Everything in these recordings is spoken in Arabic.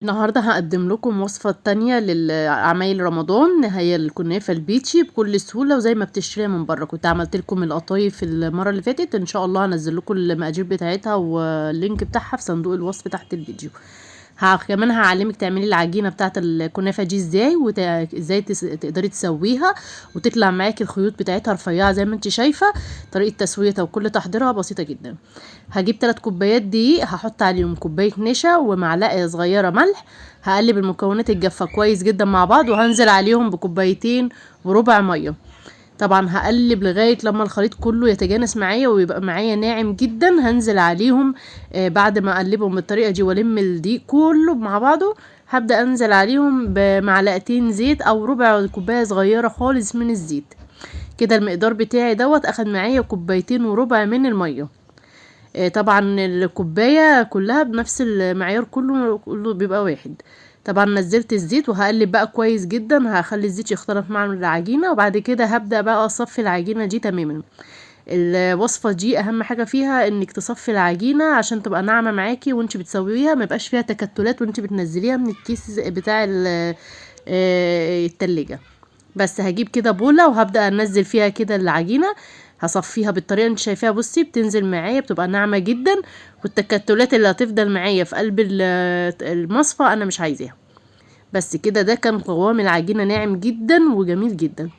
النهارده هاقدّم لكم وصفة تانية عمايل رمضان، هي الكنافة البيتي بكل سهولة وزي ما بتشتريها من برّه. كنت عملت لكم القطايف المرّة اللي فاتت، إن شاء الله هانزّل لكم المقادير بتاعتها واللينك بتاعها في صندوق الوصف تحت الفيديو. كمان هاعلّمِك تعملي العجينة بتاعة الكنافة دي إزاي، إزاي تقدري تسوّيها وتطلع معاكِ الخيوط بتاعتها رفيّعة زي ما أنتِ شايفة. طريقة تسويتها وكل تحضيرها بسيطة جدًا. هاجيب 3 كوبايات دقيق، هاحط عليهم كوباية نشا ومعلقة صغيرة ملح. هاقلب المكونات الجافة كويس جدًا مع بعض، وهانزل عليهم بكوبايتين وربع مَيّة. طبعًا هاقلب لغاية لمّا الخليط كله يتجانس معايا ويبقى معايا ناعم جدًا. هانزل عليهم بعد ما أقلبهم بالطريقة دي والِم الدقيق كله مع بعضه، هابدأ أنزل عليهم بمعلقتين زيت أو ربع كوباية صغيرة خالص من الزيت. كده المقدار بتاعي دوّة أخد معايا كوبايتين وربع من المَيّة. طبعًا الكوباية كلها بنفس المعيار، كله بيبقى واحد. طبعًا نزّلت الزيت وهاقلب بقى كويس جدًا، هاخلّي الزيت يختلط مع العجينة، وبعد كده هابدأ بقى أصفّي العجينة دي تمامًا. الوصفة دي أهم حاجة فيها إنِّك تصفّي العجينة عشان تبقى ناعمة معاكِ وأنتِ بتسويها، ما يبقاش فيها تكتلات وأنتِ بتنزّليها من الكيس بتاع التلاجة. بس هاجيب كده بولة وهابدأ أنزّل فيها كده العجينة، هاصفّيها بالطريقة اللي أنتِ شايفاها. بُصّي بتنزل معايا بتبقى ناعمة جدًا، والتكتلات اللي هتفضل معايا في قلب المصفى أنا مش عايزاها. بس كده ده كان قوام العجينة ناعم جدًا وجميل جدًا.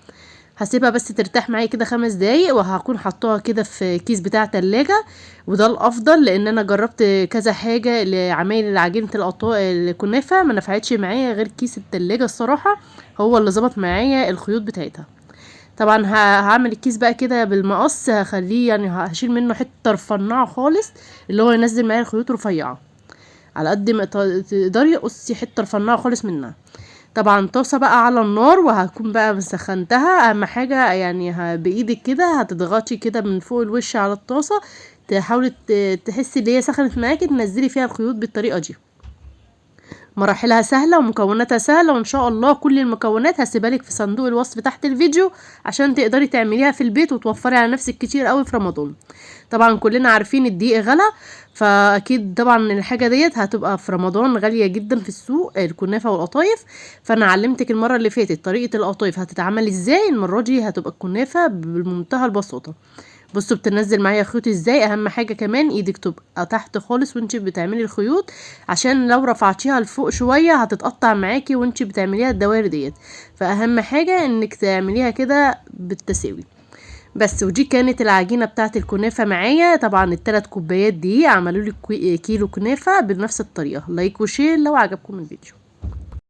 هاسيبها بس ترتاح معايا كده 5 دقايق، وهاكون حاطاها كده في كيس بتاع تلاجة، وده الأفضل لإن أنا جرّبت كذا حاجة لعمايل عجينة الكنافة ما نفعتش معايا غير كيس التلاجة الصراحة، هو اللي ضبط معايا الخيوط بتاعتها. طبعًا هاعمل الكيس بقى كده بالمقص، هاخلّيه يعني هاشيل منه حتة رفنّعة خالص، اللي هو ينزّل معايا الخيوط رفيّعة. على قد ما تقدري قصّي حتة رفنّعة خالص منها. طبعًا طاسة بقى على النار، وهاكون بقى سخّنتها. أهم حاجة يعني بإيدِك كده هتضغطي كده من فوق الوش على الطاسة، تحاولي تحسّي إن هي سخنت معاكِ، تنزّلي فيها الخيوط بالطريقة دي. مراحلها سهلة ومكوناتها سهلة، وإن شاء الله كل المكونات هاسيبها لِك في صندوق الوصف تحت الفيديو عشان تقدري تعمليها في البيت وتوفّري على نفسِك كتير أوي في رمضان. طبعًا كلنا عارفين الدقيق غلا، فأكيد طبعًا الحاجة ديّة هتبقى في رمضان غالية جدًا في السوق، الكنافة والقطايف. فأنا علّمتِك المرّة اللي فاتت طريقة القطايف هتتعمل إزاي، المرّة دي هتبقى الكنافة بمنتهى البساطة. بصوا بتنزل معايا خيوط ازاي. اهم حاجة كمان ايدك تبقى تحت خالص وانتي بتعملي الخيوط، عشان لو رفعتيها لفوق شوية هتتقطع معاكي وانتي بتعمليها الدوائر ديت. فاهم حاجة انك تعمليها كده بالتساوي. بس ودي كانت العجينة بتاعت الكنافة معايا. طبعا ال3 كوبايات دي عملوا لي كيلو كنافة بنفس الطريقة. لايك وشير لو عجبكم الفيديو.